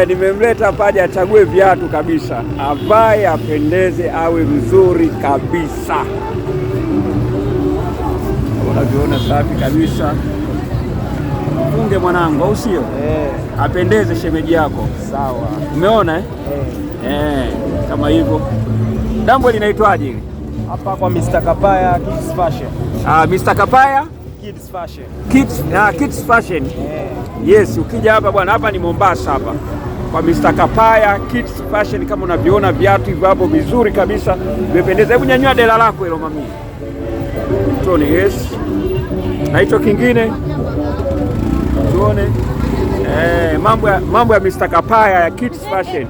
Nimemleta paje achague viatu kabisa, avae apendeze, awe mzuri kabisa. Unavyoona safi kabisa. Funge mwanangu, au sio? Apendeze shemeji yako. Sawa. Umeona kama hivyo. Dambo linaitwaje hili? Hapa kwa Mr. Kapaya Kids Fashion. Mr. Kapaya Kids Fashion. Kids Fashion. Yes, ukija hapa bwana, hapa ni Mombasa hapa. Kwa Mr. Kapaya Kids Fashion, kama unavyoona viatu hivyo hapo vizuri kabisa, vimependeza. Hebu nyanyua dela lako hilo mami. Tuone, yes. Na hicho kingine tuone. Mambo ya Mr. Kapaya ya Kids Fashion.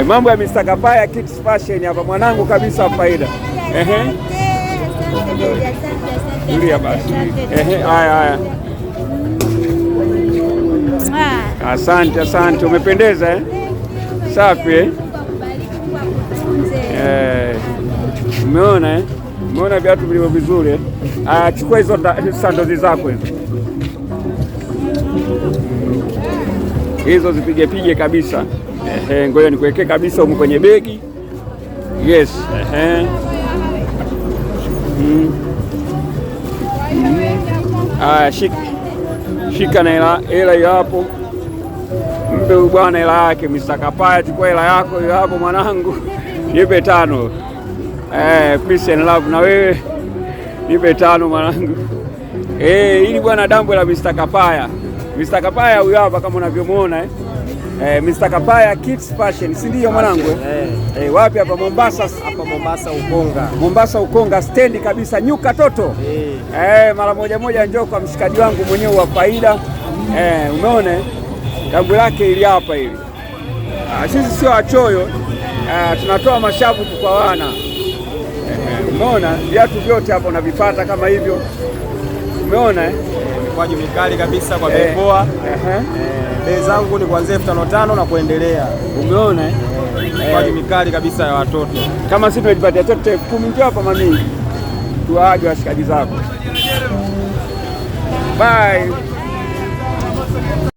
Mambo ya Mr. Kapaya Kids Fashion hapa mwanangu kabisa faida. Ndio basi. Haya. Asante, umependeza safi Umeona viatu vilivyo vizuri chukua hizo sandozi zako hizo zipige kabisa. Ngoja nikuwekee kabisa huko kwenye begi. Yes. Shika na hela hapo. Mpe bwana hela yake. Mr. Kapaya, chukua hela yako hiyo hapo mwanangu. Nipe 5. Peace and love na wewe. Nipe 5 mwanangu. Hili bwana dambo la Mr. Kapaya. Mr. Kapaya huyo hapa kama unavyomuona Mr. Kapaya Kids Fashion, si ndio mwanangu? Wapi hapa Mombasa? Hapa Mombasa Ukonga. Mombasa Ukonga stendi kabisa, nyuka toto. Mara moja njoo kwa mshikaji wangu mwenyewe wa faida. Umeona dambo lake ili hapa hili. Sisi sio wachoyo. Tunatoa mashavu kwa wana. Umeona viatu vyote hapo unavipata kama hivyo. Umeona kwa juu mikali kabisa kwa bei poa. Bei zangu ni kuanzia 5,500 na kuendelea. Umeona kwa juu mikali kabisa ya watoto. Kama sisi tumejipatia chote 10 njoo hapa mami. Tuage washikaji zako. Bye.